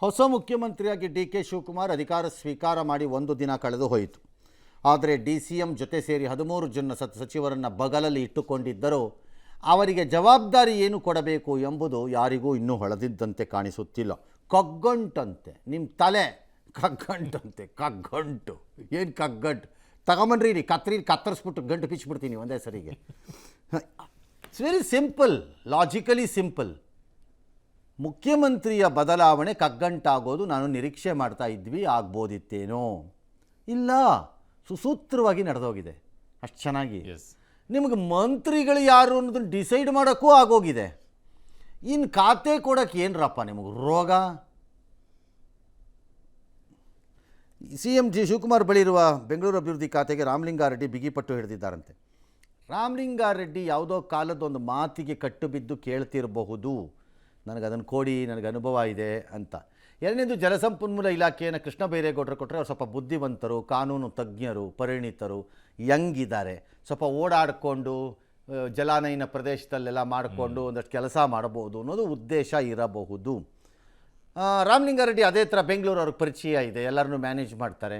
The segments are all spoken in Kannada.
ಹೊಸ ಮುಖ್ಯಮಂತ್ರಿಯಾಗಿ ಡಿ ಕೆ ಶಿವಕುಮಾರ್ ಅಧಿಕಾರ ಸ್ವೀಕಾರ ಮಾಡಿ ಒಂದು ದಿನ ಕಳೆದು ಹೋಯಿತು. ಆದರೆ ಡಿ ಸಿ ಎಂ ಜೊತೆ ಸೇರಿ 13 ಜನ ಸಚಿವರನ್ನು ಬಗಲಲ್ಲಿ ಇಟ್ಟುಕೊಂಡಿದ್ದರೂ ಅವರಿಗೆ ಜವಾಬ್ದಾರಿ ಏನು ಕೊಡಬೇಕು ಎಂಬುದು ಯಾರಿಗೂ ಇನ್ನೂ ಹೊಳೆದಿದ್ದಂತೆ ಕಾಣಿಸುತ್ತಿಲ್ಲ. ಕಗ್ಗಂಟಂತೆ ನಿಮ್ಮ ತಲೆ, ಕಗ್ಗಂಟಂತೆ. ಕಗ್ಗಂಟು ಏನು ಕಗ್ಗಂಟು ತಗೊಂಬನ್ರಿ, ರೀ ಕತ್ತರಿಸ್ಬಿಟ್ಟು ಗಂಟು ಪಿಚ್ಬಿಡ್ತೀನಿ ಒಂದೇ ಸರಿಗೆ. It's very simple, logically simple. ಮುಖ್ಯಮಂತ್ರಿಯ ಬದಲಾವಣೆ ಕಗ್ಗಂಟಾಗೋದು ನಾನು ನಿರೀಕ್ಷೆ ಮಾಡ್ತಾ ಇದ್ವಿ, ಆಗ್ಬೋದಿತ್ತೇನೋ. ಇಲ್ಲ, ಸುಸೂತ್ರವಾಗಿ ನಡೆದೋಗಿದೆ ಅಷ್ಟು ಚೆನ್ನಾಗಿ. ನಿಮಗೆ ಮಂತ್ರಿಗಳು ಯಾರು ಅನ್ನೋದನ್ನು ಡಿಸೈಡ್ ಮಾಡೋಕ್ಕೂ ಆಗೋಗಿದೆ. ಇನ್ನು ಖಾತೆ ಕೊಡೋಕ್ಕೆ ಏನರಪ್ಪ ನಿಮಗೆ ರೋಗ? ಸಿ ಎಂ ಜಿ ಶಿವಕುಮಾರ್ ಬಳಿ ಇರುವ ಬೆಂಗಳೂರು ಅಭಿವೃದ್ಧಿ ಖಾತೆಗೆ ರಾಮಲಿಂಗಾರೆಡ್ಡಿ ಬಿಗಿಪಟ್ಟು ಹಿಡಿದಿದ್ದಾರಂತೆ. ರಾಮಲಿಂಗಾರೆಡ್ಡಿ ಯಾವುದೋ ಕಾಲದೊಂದು ಮಾತಿಗೆ ಕಟ್ಟು ಬಿದ್ದು ಕೇಳ್ತಿರಬಹುದು, ನನಗದನ್ನು ಕೊಡಿ, ನನಗೆ ಅನುಭವ ಇದೆ ಅಂತ. ಎರಡನೇದು, ಜಲಸಂಪನ್ಮೂಲ ಇಲಾಖೆಯನ್ನು ಕೃಷ್ಣ ಬೈರೇಗೌಡರು ಕೊಟ್ಟರೆ ಅವ್ರು ಸ್ವಲ್ಪ ಬುದ್ಧಿವಂತರು, ಕಾನೂನು ತಜ್ಞರು, ಪರಿಣಿತರು, ಯಂಗ್ ಇದ್ದಾರೆ, ಸ್ವಲ್ಪ ಓಡಾಡಿಕೊಂಡು ಜಲಾನಯನ ಪ್ರದೇಶದಲ್ಲೆಲ್ಲ ಮಾಡಿಕೊಂಡು ಒಂದಷ್ಟು ಕೆಲಸ ಮಾಡಬಹುದು ಅನ್ನೋದು ಉದ್ದೇಶ ಇರಬಹುದು. ರಾಮಲಿಂಗಾರೆಡ್ಡಿ ಅದೇ ಥರ ಬೆಂಗಳೂರು ಅವ್ರಿಗೆ ಪರಿಚಯ ಇದೆ, ಎಲ್ಲರನ್ನೂ ಮ್ಯಾನೇಜ್ ಮಾಡ್ತಾರೆ,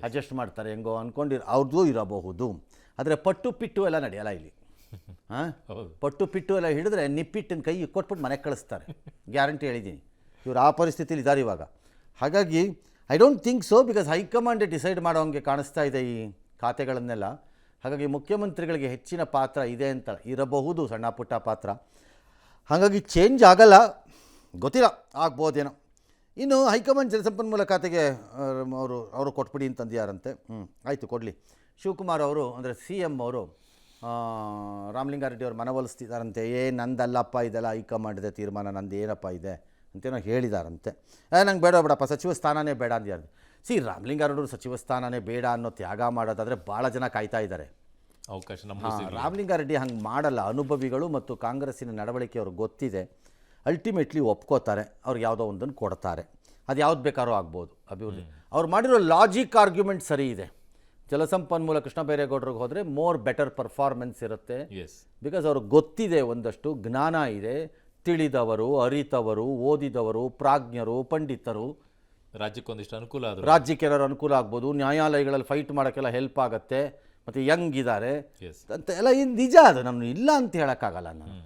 ಅಡ್ಜಸ್ಟ್ ಮಾಡ್ತಾರೆ, ಹೆಂಗೋ ಅಂದ್ಕೊಂಡು ಅವ್ರದ್ದು ಇರಬಹುದು. ಆದರೆ ಪಟ್ಟು ಪಿಟ್ಟು ಎಲ್ಲ ನಡೆಯಲ್ಲ ಇಲ್ಲಿ. ಪಟ್ಟು ಪಿಟ್ಟು ಎಲ್ಲ ಹಿಡಿದ್ರೆ ನಿಪ್ಪಿಟ್ಟಿನ ಕೈ ಕೊಟ್ಬಿಟ್ಟು ಮನೆಗೆ ಕಳಿಸ್ತಾರೆ, ಗ್ಯಾರಂಟಿ ಹೇಳಿದ್ದೀನಿ. ಇವರು ಆ ಪರಿಸ್ಥಿತಿಲಿ ಇದ್ದಾರೆ ಇವಾಗ. ಹಾಗಾಗಿ I don't think so, because ಹೈಕಮಾಂಡೇ ಡಿಸೈಡ್ ಮಾಡೋಂಗೆ ಕಾಣಿಸ್ತಾ ಇದೆ ಈ ಖಾತೆಗಳನ್ನೆಲ್ಲ. ಹಾಗಾಗಿ ಮುಖ್ಯಮಂತ್ರಿಗಳಿಗೆ ಹೆಚ್ಚಿನ ಪಾತ್ರ ಇದೆ ಅಂತ ಇರಬಹುದು, ಸಣ್ಣ ಪುಟ್ಟ ಪಾತ್ರ. ಹಾಗಾಗಿ ಚೇಂಜ್ ಆಗಲ್ಲ, ಗೊತ್ತಿಲ್ಲ, ಆಗ್ಬೋದೇನೋ. ಇನ್ನು ಹೈಕಮಾಂಡ್ ಜಲಸಂಪನ್ಮೂಲ ಖಾತೆಗೆ ಅವರು ಕೊಟ್ಬಿಡಿ ಅಂತಂದ್ಯಾರಂತೆ. ಆಯಿತು, ಕೊಡಲಿ. ಶಿವಕುಮಾರ್ ಅವರು ಅಂದರೆ ಸಿ ಎಂ ಅವರು ರಾಮಲಿಂಗಾರೆಡ್ಡಿ ಅವರು ಮನವೊಲಿಸ್ತಿದ್ದಾರಂತೆ. ನಂದಲ್ಲಪ್ಪ ಇದೆಲ್ಲ ಹೈಕಮಾಂಡ್ದೆ ತೀರ್ಮಾನ, ನಂದು ಏನಪ್ಪ ಇದೆ ಅಂತೇನೋ ಹೇಳಿದಾರಂತೆ. ನಂಗೆ ಬೇಡಪ್ಪ ಸಚಿವ ಸ್ಥಾನನೇ ಬೇಡ ಅಂದ್ಯಾರು. ರಾಮಲಿಂಗಾರೆಡ್ಡಿ ಸಚಿವ ಸ್ಥಾನನೇ ಬೇಡ ಅನ್ನೋ ತ್ಯಾಗ ಮಾಡೋದಾದರೆ ಭಾಳ ಜನ ಕಾಯ್ತಾ ಇದ್ದಾರೆ. ಅವಕಾಶ ರಾಮಲಿಂಗಾರೆಡ್ಡಿ ಹಂಗೆ ಮಾಡಲ್ಲ. ಅನುಭವಿಗಳು ಮತ್ತು ಕಾಂಗ್ರೆಸ್ಸಿನ ನಡವಳಿಕೆ ಅವ್ರಿಗೆ ಗೊತ್ತಿದೆ. ಅಲ್ಟಿಮೇಟ್ಲಿ ಒಪ್ಕೋತಾರೆ, ಅವ್ರಿಗೆ ಯಾವುದೋ ಒಂದನ್ನು ಕೊಡ್ತಾರೆ. ಅದು ಯಾವ್ದು ಬೇಕಾದ್ರೂ ಆಗ್ಬೋದು ಅಭಿವೃದ್ಧಿ. ಅವ್ರು ಮಾಡಿರೋ ಲಾಜಿಕ್ ಆರ್ಗ್ಯುಮೆಂಟ್ ಸರಿ ಇದೆ. ಜಲಸಂಪನ್ಮೂಲ ಕೃಷ್ಣ ಬೈರೇಗೌಡರಿಗೆ ಹೋದರೆ ಮೋರ್ ಬೆಟರ್ ಪರ್ಫಾರ್ಮೆನ್ಸ್ ಇರುತ್ತೆ. ಬಿಕಾಸ್ ಅವ್ರಿಗೆ ಗೊತ್ತಿದೆ, ಒಂದಷ್ಟು ಜ್ಞಾನ ಇದೆ, ತಿಳಿದವರು, ಅರಿತವರು, ಓದಿದವರು, ಪ್ರಾಜ್ಞರು, ಪಂಡಿತರು. ರಾಜ್ಯಕ್ಕೊಂದಿಷ್ಟು ಅನುಕೂಲ ಆದರೂ ರಾಜ್ಯಕ್ಕೆ ಏನಾದ್ರು ಅನುಕೂಲ ಆಗ್ಬೋದು, ನ್ಯಾಯಾಲಯಗಳಲ್ಲಿ ಫೈಟ್ ಮಾಡೋಕ್ಕೆಲ್ಲ ಹೆಲ್ಪ್ ಆಗುತ್ತೆ, ಮತ್ತು ಯಂಗಿದ್ದಾರೆ ಅಂತ ಎಲ್ಲ ನಿಜ. ಅದು ನಾನು ಇಲ್ಲ ಅಂತ ಹೇಳೋಕ್ಕಾಗಲ್ಲ ನಾನು.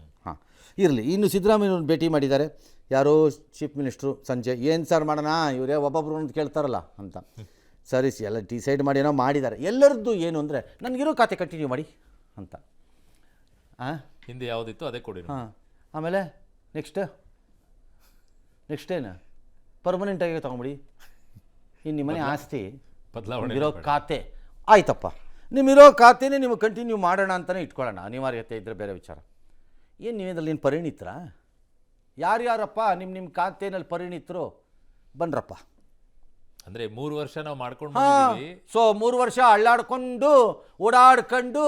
ಇರಲಿ. ಇನ್ನು ಸಿದ್ದರಾಮಯ್ಯವ್ರನ್ನ ಭೇಟಿ ಮಾಡಿದ್ದಾರೆ ಯಾರೋ ಚೀಫ್ ಮಿನಿಸ್ಟ್ರು ಸಂಜೆ. ಏನು ಸರ್ ಮಾಡೋಣ, ಇವರೇ ಒಬ್ಬೊಬ್ರು ಅಂತ ಕೇಳ್ತಾರಲ್ಲ ಅಂತ. ಸರಿ, ಎಲ್ಲ ಡಿಸೈಡ್ ಮಾಡಿ ಏನೋ ಮಾಡಿದ್ದಾರೆ. ಎಲ್ಲರದ್ದು ಏನು ಅಂದರೆ ನನಗಿರೋ ಖಾತೆ ಕಂಟಿನ್ಯೂ ಮಾಡಿ ಅಂತ. ಹಿಂದೆ ಯಾವುದಿತ್ತು ಅದೇ ಕೊಡಿ. ಆಮೇಲೆ ನೆಕ್ಸ್ಟ್ ಏನು ಪರ್ಮನೆಂಟಾಗಿ ತೊಗೊಂಬಿಡಿ. ಇನ್ನು ನಿಮ್ಮನೆ ಆಸ್ತಿ ಬದಲಾವಣೆ ಇರೋ ಖಾತೆ ಆಯ್ತಪ್ಪ, ನಿಮ್ಮಿರೋ ಖಾತೆನೇ ನಿಮಗೆ ಕಂಟಿನ್ಯೂ ಮಾಡೋಣ ಅಂತಲೇ ಇಟ್ಕೊಳ್ಳೋಣ. ಅನಿವಾರ್ಯತೆ ಇದ್ದರೆ ಬೇರೆ ವಿಚಾರ. ಏನು ನೀವೇನಲ್ಲಿ ಏನು ಪರಿಣಿತರ? ಯಾರ್ಯಾರಪ್ಪ ನಿಮ್ಮ ಖಾತೆನಲ್ಲಿ ಪರಿಣಿತರು ಬನ್ರಪ್ಪ. ಅಂದರೆ 3 ವರ್ಷ ನಾವು ಮಾಡ್ಕೊಂಡು ಸೊ 3 ವರ್ಷ ಅಳ್ಳಾಡ್ಕೊಂಡು ಓಡಾಡ್ಕೊಂಡು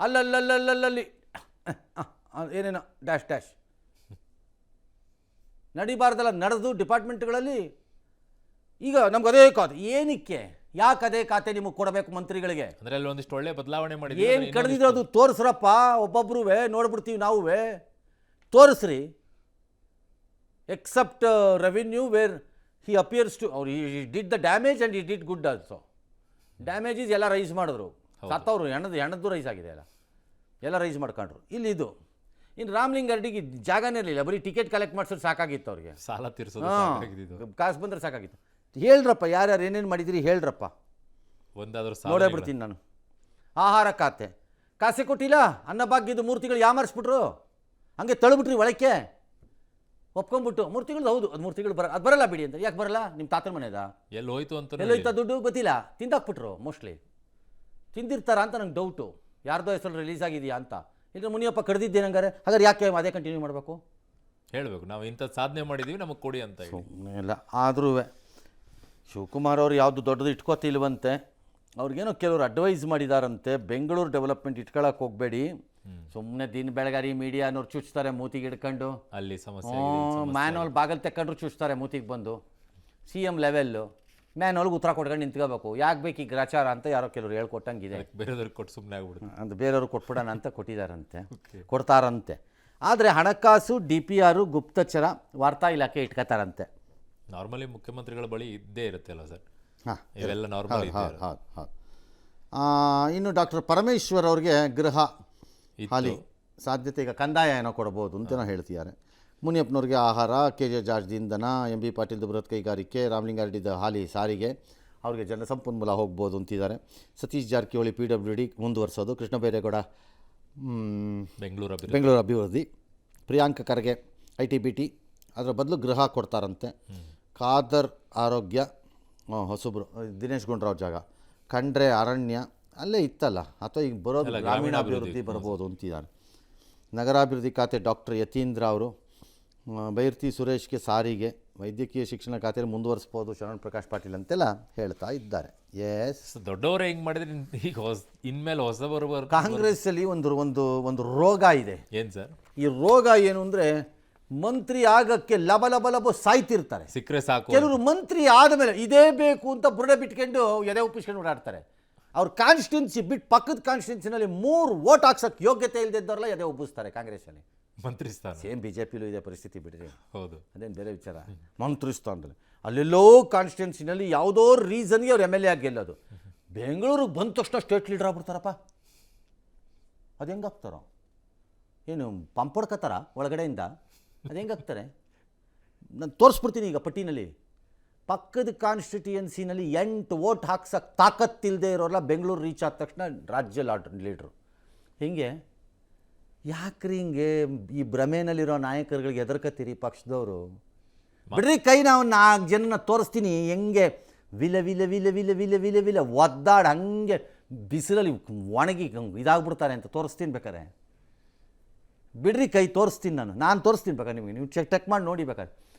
ಅಲ್ಲಲ್ಲಿ ಏನೇನೋ ಡ್ಯಾಶ್ ನಡಿಬಾರ್ದಲ್ಲ ನಡೆದು ಡಿಪಾರ್ಟ್ಮೆಂಟ್ಗಳಲ್ಲಿ. ಈಗ ನಮ್ಗೆ ಅದೇ ಖಾತೆ ಏನಕ್ಕೆ, ಯಾಕೆ ಅದೇ ಖಾತೆ ನಿಮಗೆ ಕೊಡಬೇಕು ಮಂತ್ರಿಗಳಿಗೆ? ಅಂದರೆ ಅಲ್ಲಿ ಒಂದಿಷ್ಟು ಒಳ್ಳೆ ಬದಲಾವಣೆ ಮಾಡಿ ಏನು ಕಳೆದಿರೋದು ತೋರಿಸ್ರಪ್ಪ. ಒಬ್ಬೊಬ್ರು ನೋಡ್ಬಿಡ್ತೀವಿ ನಾವು, ತೋರಿಸ್ರಿ. Except revenue where he appears to, or he did the damage and he did good also. Damages ಎಲ್ಲ ರೈಸ್ ಮಾಡಿದ್ರು, ಸತ್ತವರು ಹೆಣದ್ದು ರೈಸ್ ಆಗಿದೆ, ಎಲ್ಲ ರೈಸ್ ಮಾಡ್ಕೊಂಡ್ರು. ಇಲ್ಲಿ ಇದು ಇನ್ನು ರಾಮಲಿಂಗಾರೆಡ್ಡಿಗೆ ಜಾಗನೇ ಇರಲಿಲ್ಲ, ಬರೀ ಟಿಕೆಟ್ ಕಲೆಕ್ಟ್ ಮಾಡಿಸೋದು ಸಾಕಾಗಿತ್ತು ಅವ್ರಿಗೆ. ಸಾಲ ತೀರಿಸೋದು ಕಾಸು ಬಂದರೆ ಸಾಕಾಗಿತ್ತು. ಹೇಳ್ರಪ್ಪ, ಯಾರ್ಯಾರು ಏನೇನು ಮಾಡಿದಿರಿ ಹೇಳ್ರಪ್ಪ, ಒಂದಾದ್ರೂ ನೋಡೇ ಬಿಡ್ತೀನಿ ನಾನು. ಆಹಾರ ಖಾತೆ ಕಾಸೆ ಕೊಟ್ಟಿಲ್ಲ, ಅನ್ನಭಾಗ್ಯದ 3 ತಿಂಗಳು ಯಾಮಾರಿಸ್ಬಿಟ್ರು, ಹಂಗೆ ತಳ್ಬಿಟ್ರಿ ಒಳಕ್ಕೆ. ಒಪ್ಕೊಂಡ್ಬಿಟ್ಟು 3 ತಿಂಗಳು, ಹೌದು ಅದು 3 ತಿಂಗಳು ಅದು ಬರಲ್ಲ ಬಿಡಿ ಅಂತ. ಯಾಕೆ ಬರಲ್ಲ? ನಿಮ್ಮ ತಾತನ ಮನೆಯದ ಎಲ್ಲೋಯ್ತು ದುಡ್ಡು ಗೊತ್ತಿಲ್ಲ, ತಿಂದಾಕ್ಬಿಟ್ರು. ಮೋಸ್ಟ್ಲಿ ತಿಂದಿರ್ತಾರ ಅಂತ ನಂಗೆ ಡೌಟು. ಯಾರ್ದೋ ಹೆಸರು ರಿಲೀಸ್ ಆಗಿದೆಯಾ ಅಂತ. ಇಲ್ಲ ಮುನಿಯಪ್ಪ ಕರೆದಿದ್ದೇನೆ ಹಂಗಾರೆ. ಹಾಗಾದ್ರೆ ಯಾಕೆ ಅದೇ ಕಂಟಿನ್ಯೂ ಮಾಡಬೇಕು? ಹೇಳಬೇಕು, ನಾವು ಇಂಥ ಸಾಧನೆ ಮಾಡಿದ್ದೀವಿ, ನಮಗೆ ಕೊಡಿ ಅಂತ. ಇಲ್ಲ, ಆದರೂ ಶಿವಕುಮಾರ್ ಅವರು ಯಾವುದು ದೊಡ್ಡದು ಇಟ್ಕೋತಿಲ್ವಂತೆ. ಅವ್ರಿಗೇನೋ ಕೆಲವರು ಅಡ್ವೈಸ್ ಮಾಡಿದಾರಂತೆ, ಬೆಂಗಳೂರು ಡೆವಲಪ್ಮೆಂಟ್ ಇಟ್ಕೊಳ್ಳೋಕೆ ಹೋಗಬೇಡಿ, ಸುಮ್ಮನೆ ದಿನ ಬೆಳಗಾರಿ ಮೀಡಿಯಾನವ್ರು ಚುಚ್ತಾರೆ ಮೂತಿಗೆ ಹಿಡ್ಕೊಂಡು. ಅಲ್ಲಿ ಸಮಸ್ಯೆ ಮ್ಯಾನ್ವಲ್ ಬಾಗಲ್ ತೆಕ್ಕೊಂಡ್ರು ಚುಚ್ತಾರೆ ಮೂತಿಗೆ ಬಂದು. ಸಿ ಎಂ ಲೆವೆಲ್ಲು ಮ್ಯಾನ್ವಲ್ಗೆ ಉತ್ತರ ಕೊಟ್ಕೊಂಡು ನಿಂತ್ಕೋಬೇಕು. ಯಾಕೆ ಬೇಕು ಈ ಗ್ರಾಚಾರ ಅಂತ ಯಾರೋ ಕೆಲವರು ಹೇಳ್ಕೊಟ್ಟಂಗಿದೆ. ಬೇರೆಯವ್ರಿಗೆ ಕೊಟ್ಟು ಸುಮ್ಮನೆ ಆಗ್ಬಿಡುತ್ತೆ ಅಂತ ಬೇರೆಯವ್ರಿಗೆ ಕೊಟ್ಬಿಡೋಣ ಅಂತ ಕೊಟ್ಟಿದ್ದಾರಂತೆ, ಕೊಡ್ತಾರಂತೆ. ಆದರೆ ಹಣಕಾಸು, DPR, ಗುಪ್ತಚರ, ವಾರ್ತಾ ಇಲಾಖೆ ಇಟ್ಕೋತಾರಂತೆ. ನಾರ್ಮಲಿ ಮುಖ್ಯಮಂತ್ರಿಗಳ ಬಳಿ ಇದ್ದೇ ಇರುತ್ತೆ ಅಲ್ಲ ಸರ್, ಹಾಂ ಇವೆಲ್ಲ ನಾರ್ಮಲ್ ಹೌದು ಹೌದು ಹೌದು. ಇನ್ನು ಡಾಕ್ಟರ್ ಪರಮೇಶ್ವರ್ ಅವ್ರಿಗೆ ಗೃಹ ಹಾಲಿ ಸಾಧ್ಯತೆ ಈಗ ಕಂದಾಯ ಏನೋ ಕೊಡ್ಬೋದು ಅಂತೇನೋ ಹೇಳ್ತಿದ್ದಾರೆ. ಮುನಿಯಪ್ಪನವ್ರಿಗೆ ಆಹಾರ, ಕೆ ಜೆ ಜಾರ್ಜ್ ಇಂಧನ, ಎಂ ಬಿ ಪಾಟೀಲ್ದು ಬೃಹತ್ ಕೈಗಾರಿಕೆ, ರಾಮಲಿಂಗಾರೆಡ್ಡಿದ ಹಾಲಿ ಸಾರಿಗೆ, ಅವ್ರಿಗೆ ಜಲಸಂಪನ್ಮೂಲ ಹೋಗ್ಬೋದು ಅಂತಿದ್ದಾರೆ. ಸತೀಶ್ ಜಾರಕಿಹೊಳಿ PWD ಮುಂದುವರಿಸೋದು, ಕೃಷ್ಣ ಬೈರೇಗೌಡ ಬೆಂಗಳೂರು ಅಭಿವೃದ್ಧಿ, ಪ್ರಿಯಾಂಕ ಖರ್ಗೆ ITBT, ಅದರ ಬದಲು ಗೃಹ ಕೊಡ್ತಾರಂತೆ. ಖಾದರ್ ಆರೋಗ್ಯ, ಹೊಸಬ್ರು ದಿನೇಶ್ ಗುಂಡೂರಾವ್ ಜಾಗ, ಖಂಡ್ರೆ ಅರಣ್ಯ ಅಲ್ಲೇ ಇತ್ತಲ್ಲ, ಅಥವಾ ಈಗ ಬರೋದು ಗ್ರಾಮೀಣಾಭಿವೃದ್ಧಿ ಬರ್ಬೋದು ಅಂತಿದ್ದಾರೆ. ನಗರಾಭಿವೃದ್ಧಿ ಖಾತೆ ಡಾಕ್ಟರ್ ಯತೀಂದ್ರ ಅವರು, ಬೈರ್ತಿ ಸುರೇಶ್ಗೆ ಸಾರಿಗೆ, ವೈದ್ಯಕೀಯ ಶಿಕ್ಷಣ ಖಾತೆಯಲ್ಲಿ ಮುಂದುವರಿಸ್ಬೋದು ಶರಣ್ ಪ್ರಕಾಶ್ ಪಾಟೀಲ್ ಅಂತೆಲ್ಲ ಹೇಳ್ತಾ ಇದ್ದಾರೆ. ಎಸ್, ದೊಡ್ಡವರೇ ಹಿಂಗೆ ಮಾಡಿದ್ರೆ ಈಗ ಇನ್ಮೇಲೆ ಹೊಸಬರು ಕಾಂಗ್ರೆಸ್ಸಲ್ಲಿ ಒಂದು ರೋಗ ಇದೆ. ಏನು ಸರ್ ಈ ರೋಗ ಏನು ಅಂದರೆ, ಮಂತ್ರಿ ಆಗಕ್ಕೆ ಲಬ ಸಾಯ್ತಿರ್ತಾರೆ. ಸಿಕ್ಕರೆ ಸಾಕು. ಕೆಲವರು ಮಂತ್ರಿ ಆದಮೇಲೆ ಇದೇ ಬೇಕು ಅಂತ ಬುರುಡೆ ಬಿಟ್ಕೊಂಡು ಎದೆ ಉಪ್ಪಿಸ್ಕೊಂಡು ಓಡಾಡ್ತಾರೆ. ಅವ್ರ ಕಾನ್ಸ್ಟಿಟ್ಯೂನ್ಸಿ ಬಿಟ್ಟು ಪಕ್ಕದ ಕಾನ್ಸ್ಟಿಟ್ಯೂನ್ಸಿನಲ್ಲಿ 3 ವೋಟ್ ಹಾಕ್ಸೋಕ್ಕೆ ಯೋಗ್ಯತೆ ಇಲ್ಲದಿದ್ದವ್ರಲ್ಲ ಎದೆ ಉಬ್ಬಿಸ್ತಾರೆ ಕಾಂಗ್ರೆಸ್ಸಲ್ಲಿ. ಮಂತ್ರಿ ಸ್ಥಾನ ಸೇಮ್ BJPಲೂ ಇದೆ ಪರಿಸ್ಥಿತಿ, ಬಿಡ್ರಿ. ಹೌದು, ಅದೇನು ಬೇರೆ ವಿಚಾರ. ಮಂತ್ರಿ ಸ್ಥಾನದಲ್ಲಿ ಅಲ್ಲೆಲ್ಲೋ ಕಾನ್ಸ್ಟಿಟ್ಯೂನ್ಸಿನಲ್ಲಿ ಯಾವುದೋ ರೀಸನ್ಗೆ ಅವ್ರು MLA ಆಗಿ ಗೆಲ್ಲೋದು. ಬೆಂಗಳೂರಿಗೆ ಬಂದ ತಕ್ಷಣ ಸ್ಟೇಟ್ ಲೀಡರ್ ಆಗ್ಬಿಡ್ತಾರಪ್ಪ. ಅದು ಹೆಂಗೆ ಆಗ್ತಾರೋ ಏನು, ಪಂಪ್ ಹೊಡ್ಕತ್ತಾರ ಒಳಗಡೆಯಿಂದ? ಅದು ಹೆಂಗೆ ಆಗ್ತಾರೆ? ನಾನು ತೋರಿಸ್ಬಿಡ್ತೀನಿ ಈಗ ಪಟ್ಟಿನಲ್ಲಿ. ಪಕ್ಕದ ಕಾನ್ಸ್ಟಿಟ್ಯೂಯನ್ಸಿನಲ್ಲಿ 8 ವೋಟ್ ಹಾಕ್ಸಕ್ಕೆ ತಾಕತ್ತಿಲ್ಲದೆ ಇರೋಲ್ಲ ಬೆಂಗಳೂರು ರೀಚ್ ಆದ ತಕ್ಷಣ ರಾಜ್ಯ ಲೀಡ್ರು. ಹಿಂಗೆ ಯಾಕ್ರಿ ಹಿಂಗೆ ಈ ಭ್ರಮೆನಲ್ಲಿರೋ ನಾಯಕರುಗಳಿಗೆ ಹೆದರ್ಕತ್ತೀರಿ ಪಕ್ಷದವರು? ಬಿಡ್ರಿ ಕೈ, ನಾವು 4 ಜನನ ತೋರಿಸ್ತೀನಿ ಹೆಂಗೆ ವಿಲ ವಿಲ ವಿಲ ವಿಲ ವಿಲ ವಿಲ ವಿಲ ಒದ್ದಾಡಿ ಹಂಗೆ ಬಿಸಿಲಲ್ಲಿ ಒಣಗಿ ಇದಾಗ್ಬಿಡ್ತಾರೆ ಅಂತ ತೋರಿಸ್ತೀನಿ ಬೇಕಾರೆ. ಬಿಡ್ರಿ ಕೈ, ತೋರಿಸ್ತೀನಿ ನಾನು ತೋರಿಸ್ತೀನಿ ಬೇಕಾರೆ ನಿಮಗೆ, ನೀವು ಚೆಕ್ ಮಾಡಿ ನೋಡಿ ಬೇಕಾದ್ರೆ.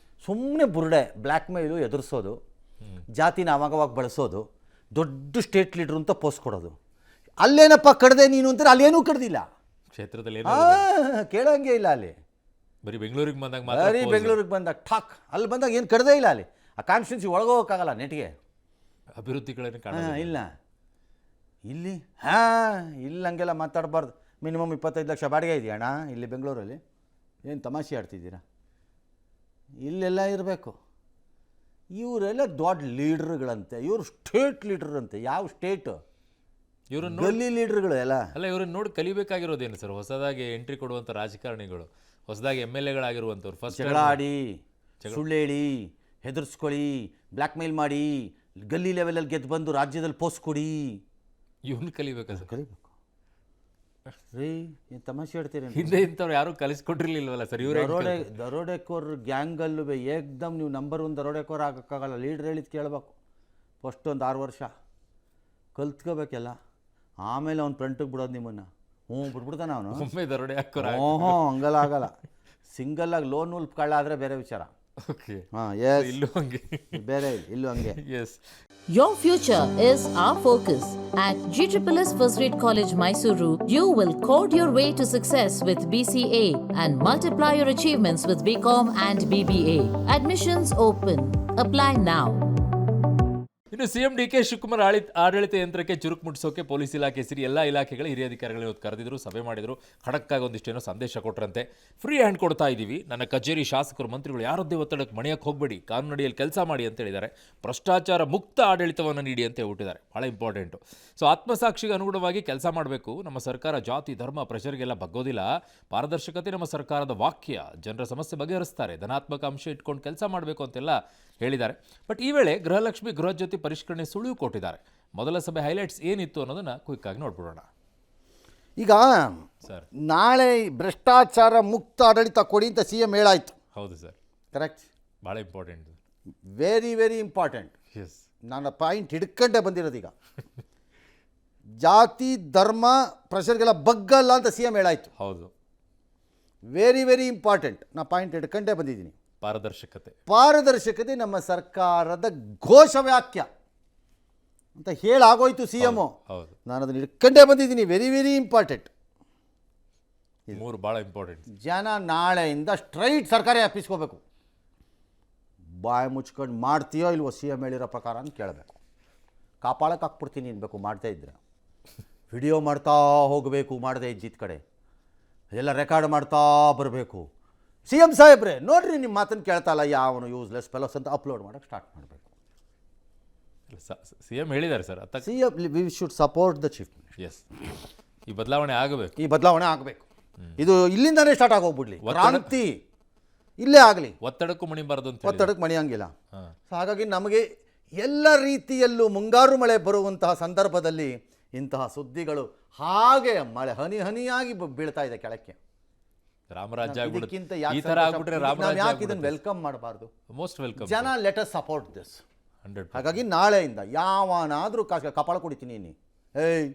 ಸುಮ್ಮನೆ ಬುರುಡೆ ಬ್ಲ್ಯಾಕ್ ಮೇಲು ಎದುರಿಸೋದು, ಜಾತಿನ ಅವಾಗವಾಗ ಬಳಸೋದು, ದೊಡ್ಡ ಸ್ಟೇಟ್ ಲೀಡ್ರು ಅಂತ ಪೋಸ್ಟ್ ಕೊಡೋದು. ಅಲ್ಲೇನಪ್ಪ ಕಡ್ದೆ ನೀನು ಅಂತಾರೆ, ಅಲ್ಲೇನೂ ಕಡ್ದಿಲ್ಲ ಕ್ಷೇತ್ರದಲ್ಲಿ ಕೇಳೋಂಗೆ ಇಲ್ಲ. ಅಲ್ಲಿ ಬರೀ ಬೆಂಗಳೂರಿಗೆ ಬಂದಾಗ ಬೆಂಗಳೂರಿಗೆ ಬಂದಾಗ ಠಾಕ್, ಅಲ್ಲಿ ಬಂದಾಗ ಏನು ಕಡ್ದೇ ಇಲ್ಲ. ಅಲ್ಲಿ ಆ ಕಾನ್ಸ್ಟಿಟ್ಯೂನ್ಸಿ ಒಳಗೋಗೋಕ್ಕಾಗಲ್ಲ ನೆಟ್ಗೆ, ಅಭಿವೃದ್ಧಿಗಳನ್ನು ಕಾಣ ಇಲ್ಲ. ಇಲ್ಲಿ ಇಲ್ಲಿ ಹಂಗೆಲ್ಲ ಮಾತಾಡಬಾರ್ದು. ಮಿನಿಮಮ್ 25 ಲಕ್ಷ ಬಾಡಿಗೆ ಇದೆಯಣ್ಣ ಇಲ್ಲಿ ಬೆಂಗಳೂರಲ್ಲಿ, ಏನು ತಮಾಷೆ ಆಡ್ತಿದ್ದೀರಾ? ಇಲ್ಲೆಲ್ಲ ಇರಬೇಕು. ಇವರೆಲ್ಲ ದೊಡ್ಡ ಲೀಡ್ರುಗಳಂತೆ, ಇವರು ಸ್ಟೇಟ್ ಲೀಡ್ರಂತೆ. ಯಾವ ಸ್ಟೇಟು? ಇವ್ರನ್ನ ಗಲ್ಲಿ ಲೀಡ್ರುಗಳು ಎಲ್ಲ. ಅಲ್ಲ, ಇವ್ರನ್ನ ನೋಡಿ ಕಲಿಬೇಕಾಗಿರೋದೇನು ಸರ್? ಹೊಸದಾಗಿ ಎಂಟ್ರಿ ಕೊಡುವಂಥ ರಾಜಕಾರಣಿಗಳು, ಹೊಸದಾಗಿ MLAಗಳಾಗಿರುವಂಥವ್ರು ಫಸ್ಟ್ ಜಗಳ ಆಡಿ, ಸುಳ್ಳು ಹೇಳಿ, ಹೆದರ್ಸ್ಕೊಳ್ಳಿ, ಬ್ಲ್ಯಾಕ್ ಮೇಲ್ ಮಾಡಿ, ಗಲ್ಲಿ ಲೆವೆಲಲ್ಲಿ ಗೆದ್ದು ಬಂದು ರಾಜ್ಯದಲ್ಲಿ ಪೋಸ್ಟ್ ಕೊಡಿ. ಇವ್ರನ್ನ ಕಲಿಬೇಕಾ ಸರ್? ಕಲಿಬೇಕು ರೀ. ಏನು ತಮಾಷೆ ಹೇಳ್ತೀರಿ? ಹಿಂದೆ ಇಂಥವ್ರು ಯಾರು ಕಲಿಸ್ಕೊಟ್ಟಿರ್ಲಿಲ್ವಲ್ಲ ಸರ್? ಇವ್ರು ದರೋಡೆಕೋರ್ ಗ್ಯಾಂಗಲ್ಲೂ ಏಕ್ದಮ್ ನೀವು ನಂಬರ್ 1 ದರೋಡೆಕೋರ್ ಆಗೋಕ್ಕಾಗಲ್ಲ. ಲೀಡ್ರ್ ಹೇಳಿದ್ದು ಕೇಳಬೇಕು. ಫಸ್ಟ್ ಒಂದು 6 ವರ್ಷ ಕಲ್ತ್ಕೋಬೇಕೆಲ್ಲ, ಆಮೇಲೆ ಅವ್ನು ಫ್ರಂಟಿಗೆ ಬಿಡೋದು ನಿಮ್ಮನ್ನು. ಬಿಟ್ಬಿಡ್ತಾನೆ ಅವನು. ಒಮ್ಮೆ ದರೋಡೆ ಹಾಕೋರ ಹಂಗಲ್ಲ ಆಗಲ್ಲ. ಸಿಂಗಲ್ಲಾಗಿ ಲೋನ್ ಉಲ್ಪ್ ಕಳ್ಳ ಆದರೆ ಬೇರೆ ವಿಚಾರ. ಓಕೆ, ಇಲ್ಲೂ ಹಂಗೆ ಬೇರೆ, ಇಲ್ಲೂ ಹಂಗೆ. S. Your future is our focus. At GSSS First Grade College, Mysuru, you will code your way to success with BCA and multiply your achievements with BCom and BBA. Admissions open. Apply now. ಇನ್ನು CM DK ಶಿವಕುಮಾರ್ ಆಡಳಿತ ಯಂತ್ರಕ್ಕೆ ಚುರುಕು ಮುಟ್ಟಿಸೋಕೆ ಪೊಲೀಸ್ ಇಲಾಖೆ ಸೇರಿ ಎಲ್ಲ ಇಲಾಖೆಗಳ ಹಿರಿಯ ಅಧಿಕಾರಿಗಳು ಇವತ್ತು ಕರೆದಿದ್ರು, ಸಭೆ ಮಾಡಿದ್ರು. ಖಡಕ್ಕಾಗಿ ಒಂದಿಷ್ಟೇನೋ ಸಂದೇಶ ಕೊಟ್ಟರಂತೆ. ಫ್ರೀ ಹ್ಯಾಂಡ್ ಕೊಡ್ತಾ ಇದ್ದೀವಿ, ನನ್ನ ಕಚೇರಿ ಶಾಸಕರು ಮಂತ್ರಿಗಳು ಯಾರದ್ದೇ ಒತ್ತಡಕ್ಕೆ ಮಣಿಯಕ್ಕೆ ಹೋಗಬೇಡಿ, ಕಾನೂನಡಿಯಲ್ಲಿ ಕೆಲಸ ಮಾಡಿ ಅಂತ ಹೇಳಿದ್ದಾರೆ. ಭ್ರಷ್ಟಾಚಾರ ಮುಕ್ತ ಆಡಳಿತವನ್ನು ನೀಡಿ ಅಂತ ಹೇಳ್ಬಿಟ್ಟಿದ್ದಾರೆ. ಭಾಳ ಇಂಪಾರ್ಟೆಂಟು. ಸೊ ಆತ್ಮಸಾಕ್ಷಿಗೆ ಅನುಗುಣವಾಗಿ ಕೆಲಸ ಮಾಡಬೇಕು. ನಮ್ಮ ಸರ್ಕಾರ ಜಾತಿ ಧರ್ಮ ಪ್ರೆಷರ್ಗೆಲ್ಲ ಬಗ್ಗೋದಿಲ್ಲ. ಪಾರದರ್ಶಕತೆ ನಮ್ಮ ಸರ್ಕಾರದ ವಾಕ್ಯ. ಜನರ ಸಮಸ್ಯೆ ಬಗೆಹರಿಸ್ತಾರೆ, ಧನಾತ್ಮಕ ಅಂಶ ಇಟ್ಕೊಂಡು ಕೆಲಸ ಮಾಡಬೇಕು ಅಂತೆಲ್ಲ ಹೇಳಿದ್ದಾರೆ. ಬಟ್ ಈ ವೇಳೆ ಗೃಹಲಕ್ಷ್ಮಿ ಗೃಹ ಜ್ಯೋತಿ ಪರಿಷ್ಕರಣೆ ಸುಳಿವು ಕೊಟ್ಟಿದ್ದಾರೆ. ಮೊದಲ ಸಭೆ ಹೈಲೈಟ್ಸ್ ಏನಿತ್ತು ಅನ್ನೋದನ್ನ ಕ್ವಿಕ್ ಆಗಿ ನೋಡ್ಬಿಡೋಣ. ಈಗ ಸರ್, ನಾಳೆ ಭ್ರಷ್ಟಾಚಾರ ಮುಕ್ತ ಆಡಳಿತ ಕೊಡಿ ಅಂತ CM ಹೇಳಾಯ್ತು. ಹೌದು ಸರ್, ಕರೆಕ್ಟ್. ಭಾಳ important, very very important. Yes. ನಾನು ಪಾಯಿಂಟ್ ಹಿಡ್ಕೊಂಡೆ ಬಂದಿರೋದು. ಈಗ ಜಾತಿ ಧರ್ಮ ಪ್ರೆಷರ್ಗೆಲ್ಲ ಬಗ್ಗಲ್ಲ ಅಂತ CM ಹೇಳಾಯ್ತು. ಹೌದು, ವೆರಿ ವೆರಿ ಇಂಪಾರ್ಟೆಂಟ್. ನಾನು ಪಾಯಿಂಟ್ ಹಿಡ್ಕೊಂಡೇ ಬಂದಿದ್ದೀನಿ. ಪಾರದರ್ಶಕತೆ ನಮ್ಮ ಸರ್ಕಾರದ ಘೋಷವಾಕ್ಯ ಅಂತ ಹೇಳಾಗೋಯ್ತು CM. ಹೌದು, ನಾನು ಅದನ್ನು ಹಿಡ್ಕೊಂಡೇ ಬಂದಿದ್ದೀನಿ. Very very important. ಮೂರು ಭಾಳ ಇಂಪಾರ್ಟೆಂಟ್. ಜನ ನಾಳೆಯಿಂದ ಸ್ಟ್ರೈಟ್ ಸರ್ಕಾರಿ ಆಫೀಸ್ಕೋಬೇಕು. ಬಾಯಿ ಮುಚ್ಕೊಂಡು ಮಾಡ್ತೀಯೋ ಇಲ್ವೋ CM ಹೇಳಿರೋ ಪ್ರಕಾರ ಅಂತ ಕೇಳಬೇಕು. ಕಾಪಾಳಕ್ಕೆ ಹಾಕ್ಬಿಡ್ತೀನಿ ಅನ್ಬೇಕು ಮಾಡ್ತಾ ಇದ್ರೆ. ವಿಡಿಯೋ ಮಾಡ್ತಾ ಹೋಗಬೇಕು, ಮಾಡದೇ ಇದ್ದಿದ್ದ ಕಡೆ ಎಲ್ಲ ರೆಕಾರ್ಡ್ ಮಾಡ್ತಾ ಬರಬೇಕು. CM ಸಾಹೇಬ್ರೆ ನೋಡ್ರಿ ನಿಮ್ಮ ಮಾತನ್ನು ಕೇಳ್ತಾಲ್ಲ ಯಾವನು ಯೂಸ್ಲೆಸ್ ಫೆಲೋಸ್ ಅಂತ ಅಪ್ಲೋಡ್ ಮಾಡೋಕ್ಕೆ ಸ್ಟಾರ್ಟ್ ಮಾಡಬೇಕು. CM ಹೇಳಿದ್ದಾರೆ sir CM we should support the chief minister. Yes, ಈ ಬದಲಾವಣೆ ಆಗಬೇಕು, ಈ ಬದಲಾವಣೆ ಆಗಬೇಕು. ಇದು ಇಲ್ಲಿಂದನೇ ಸ್ಟಾರ್ಟ್ ಆಗೋಗ್ಬಿಡ್ಲಿ, ಕ್ರಾಂತಿ ಇಲ್ಲೇ ಆಗಲಿ. ಒತ್ತಡಕ್ಕೂ ಮಣಿಬಾರ್ದು ಅಂತ ಒತ್ತಡಕ್ಕೆ ಮಣಿಯಂಗಿಲ್ಲ. ಸೊ ಹಾಗಾಗಿ ನಮಗೆ ಎಲ್ಲ ರೀತಿಯಲ್ಲೂ ಮುಂಗಾರು ಮಳೆ ಬರುವಂತಹ ಸಂದರ್ಭದಲ್ಲಿ ಇಂತಹ ಸುದ್ದಿಗಳು ಹಾಗೆ ಮಳೆ ಹನಿ ಹನಿಯಾಗಿ ಬೀಳ್ತಾ ಇದೆ ಕೆಳಕ್ಕೆ. ರಾಮರಾಜ್ಯ ಇದಕ್ಕಿಂತ ಈ ತರ ಆಗ್ಬಿಟ್ರೆ ಯಾಕೆ ಇದನ್ನು ವೆಲ್ಕಮ್ ಮಾಡಬಾರ್ದು? ಮೋಸ್ಟ್ ವೆಲ್ಕಮ್ ಜನ ಲೆಟ್ ಅಸ್ ಸಪೋರ್ಟ್ ದಿಸ್. 100%. ಹಾಗಾಗಿ ನಾಳೆಯಿಂದ ಯಾವನಾದರೂ ಕಪಾಳ ಕುಡಿತೀನಿ ನೀ ಏಯ್